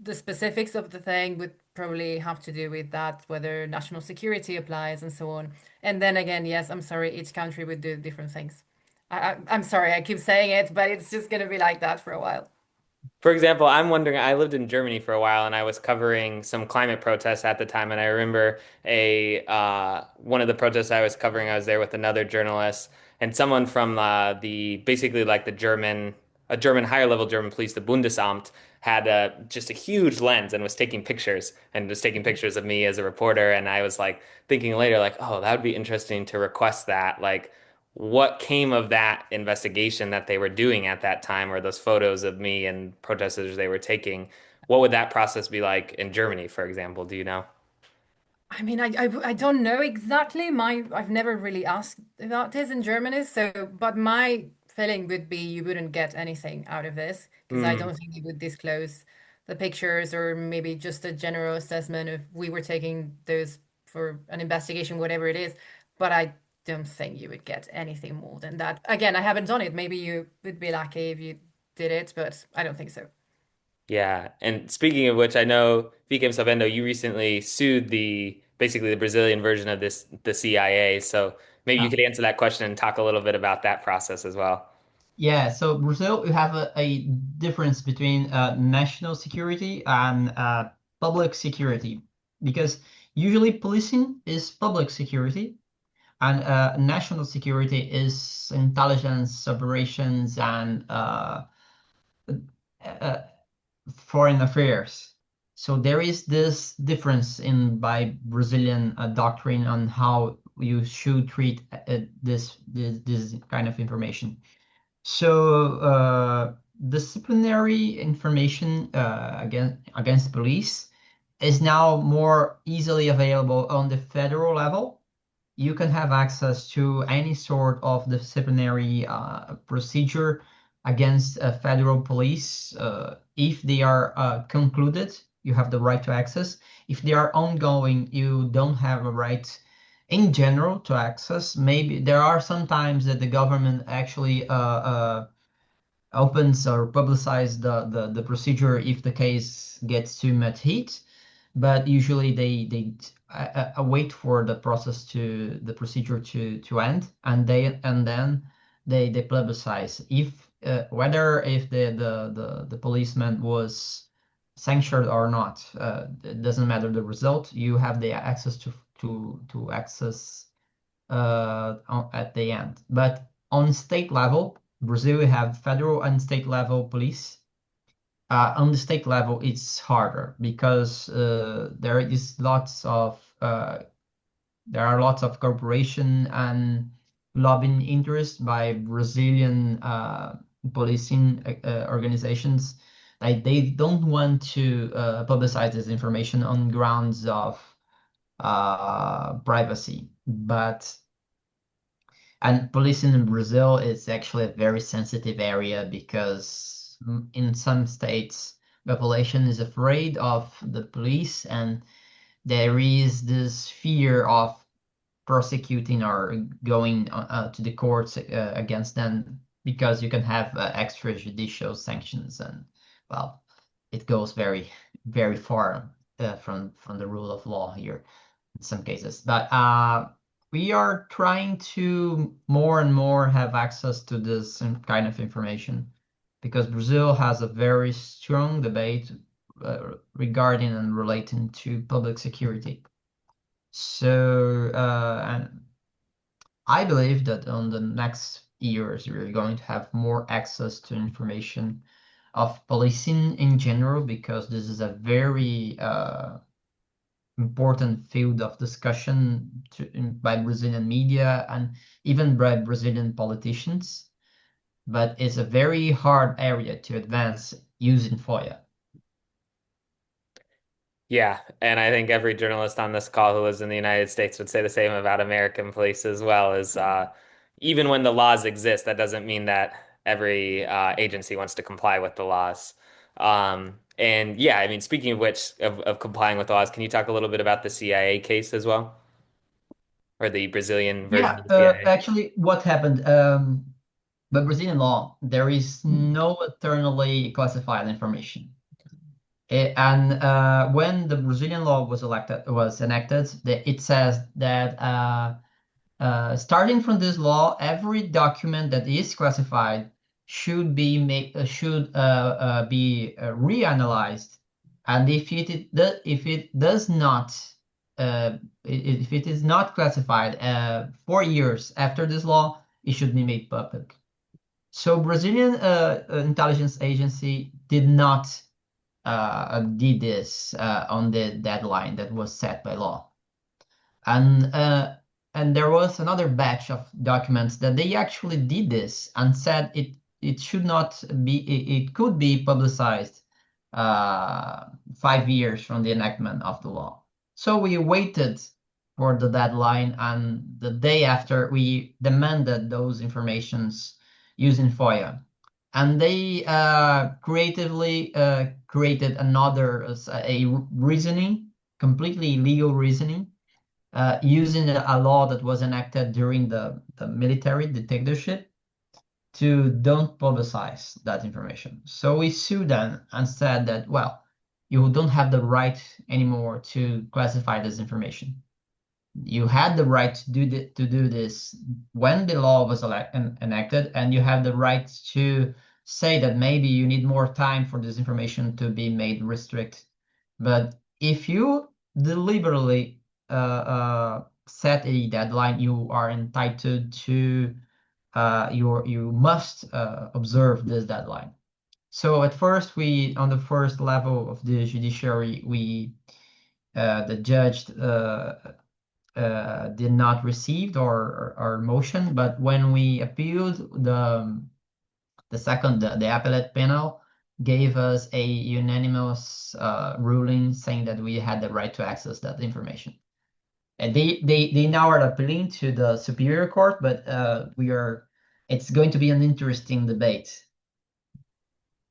the specifics of the thing would probably have to do with that, whether national security applies and so on. And then again, yes, I'm sorry, each country would do different things. I'm sorry, I keep saying it, but it's just going to be like that for a while. For example, I'm wondering, I lived in Germany for a while and I was covering some climate protests at the time. And I remember a one of the protests I was covering, I was there with another journalist and someone from the basically like a German higher level German police, the Bundesamt, had just a huge lens and was taking pictures and was taking pictures of me as a reporter. And I was like thinking later, like, oh, that would be interesting to request that. Like, what came of that investigation that they were doing at that time, or those photos of me and protesters they were taking? What would that process be like in Germany, for example? Do you know? I mean, I don't know exactly. I've never really asked about this in Germany, so but my feeling would be you wouldn't get anything out of this because I Hmm. don't think you would disclose the pictures or maybe just a general assessment of we were taking those for an investigation, whatever it is. But I don't think you would get anything more than that. Again, I haven't done it. Maybe you would be lucky if you did it, but I don't think so. Yeah. And speaking of which, I know Fiquem Sabendo, you recently sued the basically the Brazilian version of the CIA. So maybe you Yeah. could answer that question and talk a little bit about that process as well. Yeah, so Brazil, you have a difference between national security and public security because usually policing is public security and national security is intelligence operations and uh, foreign affairs. So there is this difference in by Brazilian doctrine on how you should treat this kind of information. So disciplinary information against police is now more easily available on the federal level. You can have access to any sort of disciplinary procedure against federal police if they are concluded. You have the right to access. If they are ongoing, you don't have a right in general to access. Maybe there are some times that the government actually opens or publicize the procedure if the case gets too much heat, but usually they wait for the procedure to end, and then they publicize if whether if the policeman was sanctioned or not. It doesn't matter the result. You have the access to access at the end. But on state level, Brazil, we have federal and state level police. On the state level, it's harder because there are lots of corporation and lobbying interest by Brazilian policing organizations. Like they don't want to publicize this information on grounds of privacy. But and policing in Brazil is actually a very sensitive area because in some states the population is afraid of the police, and there is this fear of prosecuting or going to the courts against them because you can have extrajudicial sanctions, and well, it goes very far from the rule of law here in some cases. But we are trying to more and more have access to this kind of information because Brazil has a very strong debate regarding and relating to public security. So, and I believe that on the next years, we're going to have more access to information of policing in general, because this is a very important field of discussion by Brazilian media and even by Brazilian politicians. But it's a very hard area to advance using FOIA. Yeah, and I think every journalist on this call who lives in the United States would say the same about American police as well, is even when the laws exist, that doesn't mean that every agency wants to comply with the laws. And yeah, I mean, speaking of which, of complying with the laws, can you talk a little bit about the CIA case as well, or the Brazilian version Yeah, of the CIA? actually, what happened? But Brazilian law, there is no eternally classified information. And when the Brazilian law was enacted, it says that starting from this law, every document that is classified should be reanalyzed, and if it does not if it is not classified 4 years after this law, it should be made public. So Brazilian intelligence agency did not did this on the deadline that was set by law. And there was another batch of documents that they actually did this and said it should not be, it could be publicized 5 years from the enactment of the law. So we waited for the deadline, and the day after we demanded those informations using FOIA. And they creatively created another a reasoning, completely legal reasoning, using a law that was enacted during the military dictatorship to don't publicize that information. So we sued them and said that, well, you don't have the right anymore to classify this information. You had the right to do this when the law was enacted, and you have the right to say that maybe you need more time for this information to be made restrict. But if you deliberately set a deadline, you are entitled to you must observe this deadline. So at first, we on the first level of the judiciary, we the judge did not receive our motion, but when we appealed, the appellate panel gave us a unanimous ruling saying that we had the right to access that information. And they now are appealing to the Superior Court, but it's going to be an interesting debate.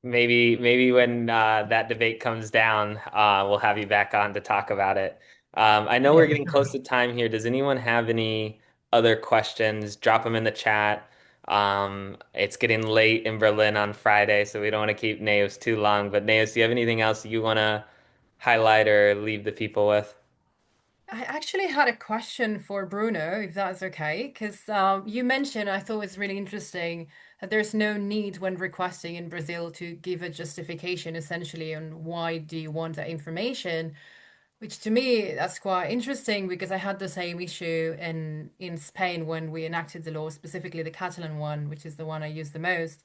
Maybe when that debate comes down, we'll have you back on to talk about it. I know we're Yeah, getting close to time here. Does anyone have any other questions? Drop them in the chat. It's getting late in Berlin on Friday, so we don't want to keep Neus too long. But Neus, do you have anything else you want to highlight or leave the people with? I actually had a question for Bruno, if that's okay, because you mentioned, I thought it was really interesting, that there's no need when requesting in Brazil to give a justification essentially on why do you want that information, which to me that's quite interesting because I had the same issue in Spain when we enacted the law, specifically the Catalan one, which is the one I use the most.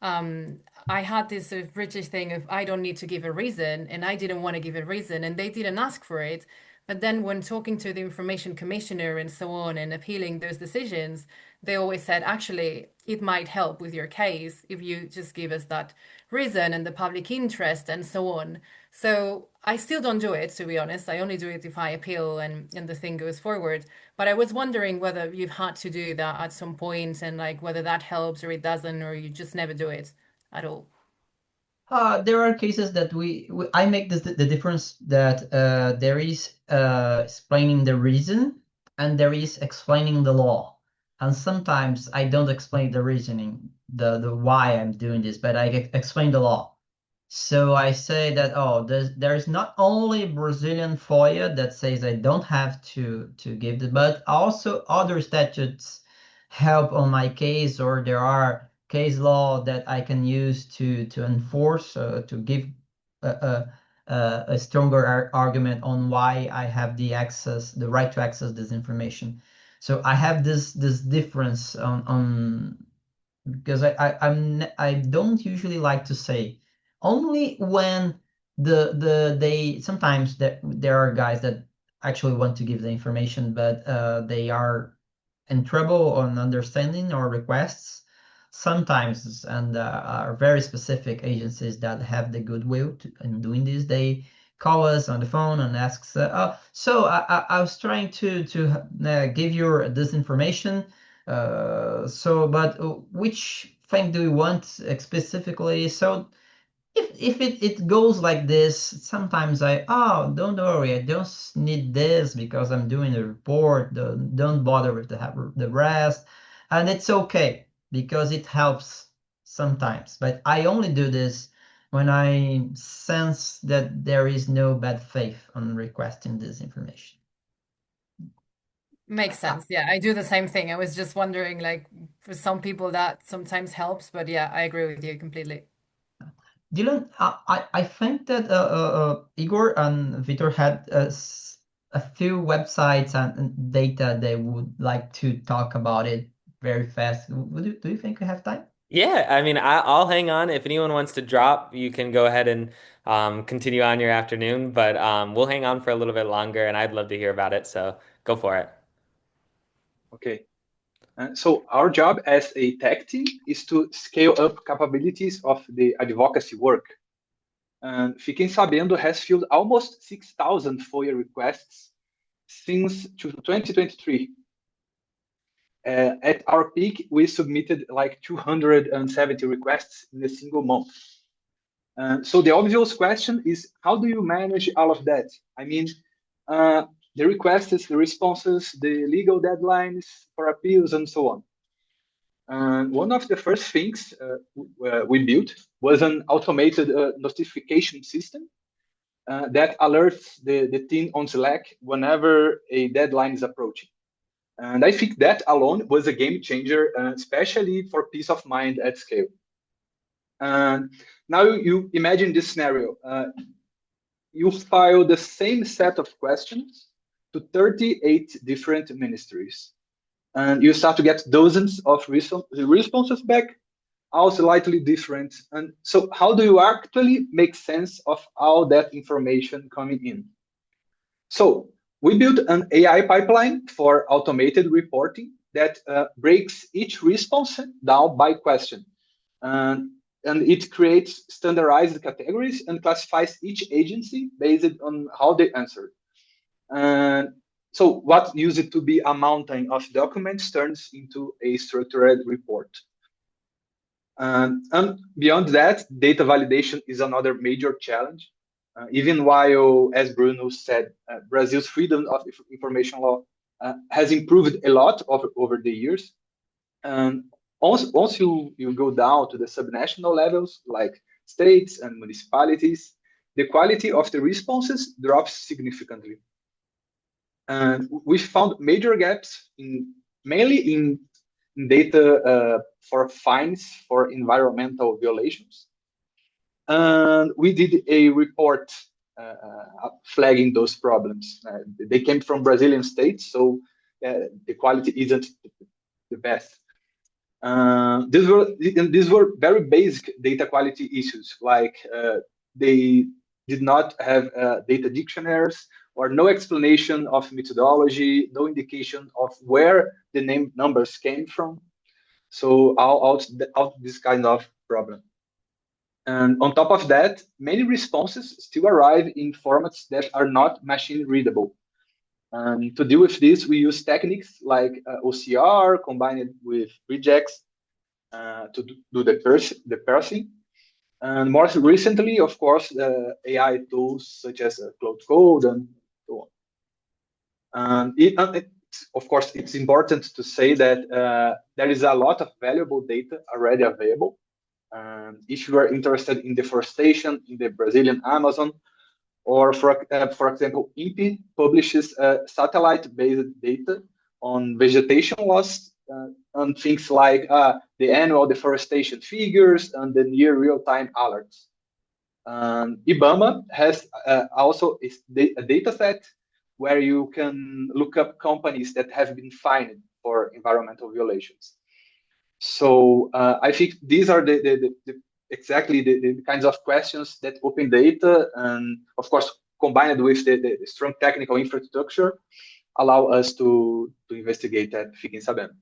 um, I had this sort of British thing of I don't need to give a reason, and I didn't want to give a reason, and they didn't ask for it. But then when talking to the information commissioner and so on and appealing those decisions, they always said, actually, it might help with your case if you just give us that reason and the public interest and so on. So I still don't do it, to be honest. I only do it if I appeal and the thing goes forward. But I was wondering whether you've had to do that at some point and like whether that helps or it doesn't, or you just never do it at all. There are cases that I make the difference that there is explaining the reason and there is explaining the law. And sometimes I don't explain the reasoning, the why I'm doing this, but I explain the law. So I say that, oh, there's not only Brazilian FOIA that says I don't have to give it, but also other statutes help on my case, or there are case law that I can use to enforce, to give a stronger argument on why I have the right to access this information. So I have this difference on because I don't usually like to say only when they sometimes there are guys that actually want to give the information, but they are in trouble on understanding our requests sometimes, and are very specific agencies that have the goodwill in doing this. They call us on the phone and asks, oh, so I was trying to give you this information. But which thing do you want specifically? So if it goes like this, sometimes oh, don't worry, I don't need this because I'm doing a report. Don't bother with the rest, and it's okay because it helps sometimes. But I only do this when I sense that there is no bad faith on requesting this information. Makes sense. Yeah, I do the same thing. I was just wondering, like, for some people that sometimes helps, but yeah, I agree with you completely. Dylan, I think that Igor and Vitor had a few websites and data they would like to talk about it very fast. Do you think we have time? Yeah, I mean, I'll hang on. If anyone wants to drop, you can go ahead and continue on your afternoon, but we'll hang on for a little bit longer, and I'd love to hear about it. So go for it. Okay. So our job as a tech team is to scale up capabilities of the advocacy work. And Fiquem Sabendo has filled almost 6,000 FOIA requests since 2023. At our peak, we submitted like 270 requests in a single month. So the obvious question is, how do you manage all of that? I mean, the requests, the responses, the legal deadlines for appeals, and so on. One of the first things we built was an automated notification system that alerts the team on Slack whenever a deadline is approaching. And I think that alone was a game changer, especially for peace of mind at scale. And now you imagine this scenario. You file the same set of questions to 38 different ministries. And you start to get dozens of responses back, all slightly different. And so how do you actually make sense of all that information coming in? So we built an AI pipeline for automated reporting that breaks each response down by question. And it creates standardized categories and classifies each agency based on how they answered. And so what used to be a mountain of documents turns into a structured report. And beyond that, data validation is another major challenge. Even while, as Bruno said, Brazil's freedom of information law has improved a lot over the years. And once you go down to the subnational levels, like states and municipalities, the quality of the responses drops significantly. And we found major gaps mainly in data for fines for environmental violations. And we did a report flagging those problems. They came from Brazilian states, so the quality isn't the best. These were very basic data quality issues, like they did not have data dictionaries or no explanation of methodology, no indication of where the name numbers came from. So all this kind of problem. And on top of that, many responses still arrive in formats that are not machine readable. And to deal with this, we use techniques like OCR combined with regex to do the parsing. And more recently, of course, AI tools such as Cloud Code and so on. Of course, it's important to say that there is a lot of valuable data already available. If you are interested in deforestation in the Brazilian Amazon, or for example, INPE publishes satellite-based data on vegetation loss and things like the annual deforestation figures and the near real-time alerts. IBAMA has also a data set where you can look up companies that have been fined for environmental violations. So I think these are exactly the kinds of questions that open data, and of course, combined with the strong technical infrastructure, allow us to investigate that Fiquem Sabendo.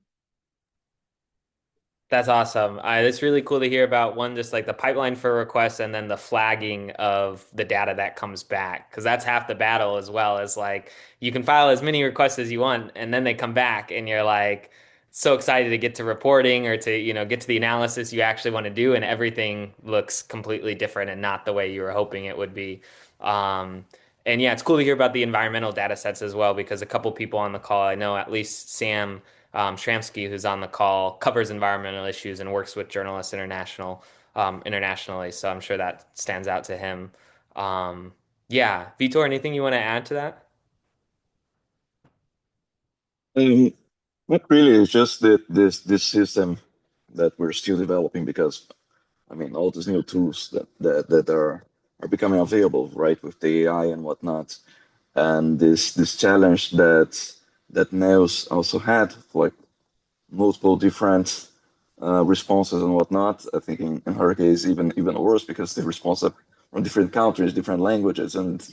That's awesome. It's really cool to hear about one, just like the pipeline for requests and then the flagging of the data that comes back. Because that's half the battle as well, as like you can file as many requests as you want and then they come back and you're like so excited to get to reporting or to, get to the analysis you actually want to do and everything looks completely different and not the way you were hoping it would be. And yeah, it's cool to hear about the environmental data sets as well because a couple people on the call, I know at least Sam Shramsky, who's on the call, covers environmental issues and works with journalists internationally. So I'm sure that stands out to him. Yeah, Vitor, anything you want to add to that? Um, Not really. It's just that this system that we're still developing because I mean all these new tools that are becoming available, right, with the AI and whatnot, and this challenge that Neus also had, like multiple different responses and whatnot. I think in her case even worse because the responses are from different countries, different languages, and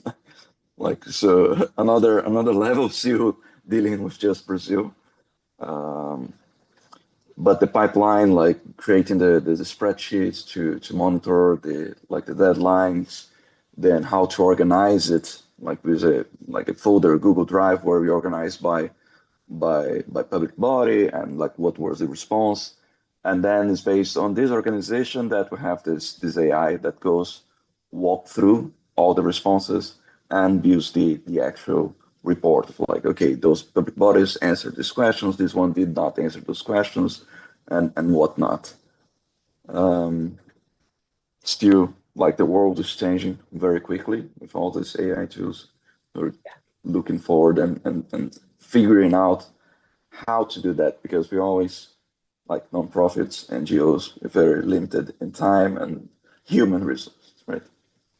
like so another level still dealing with just Brazil. Um, but the pipeline, like creating the spreadsheets to monitor the deadlines, then how to organize it, like with a folder Google Drive where we organize by public body and like what was the response, and then it's based on this organization that we have this AI that goes walk through all the responses and builds the actual report of like, okay, those public bodies answered these questions, this one did not answer those questions, and whatnot. Um, Still, like the world is changing very quickly with all these AI tools. We're looking forward and figuring out how to do that because we always like nonprofits, NGOs, we're very limited in time and human resources, right?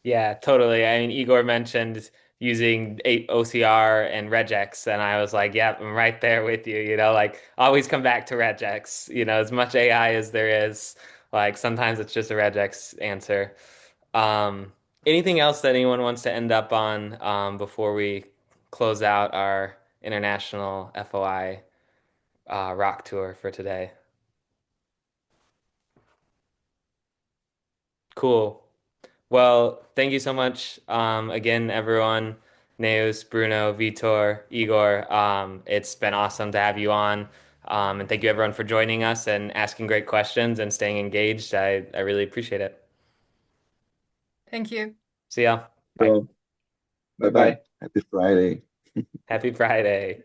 Yeah, totally. I mean, Igor mentioned using OCR and regex, and I was like, yep, I'm right there with you. Like always come back to regex. As much AI as there is, like sometimes it's just a regex answer. Um, Anything else that anyone wants to end up on before we close out our international FOI rock tour for today? Cool. Well, thank you so much again, everyone. Neus, Bruno, Vitor, Igor. It's been awesome to have you on. And thank you, everyone, for joining us and asking great questions and staying engaged. I really appreciate it. Thank you. See ya. Bye. So, bye Bye bye. bye. Happy Friday. Happy Friday.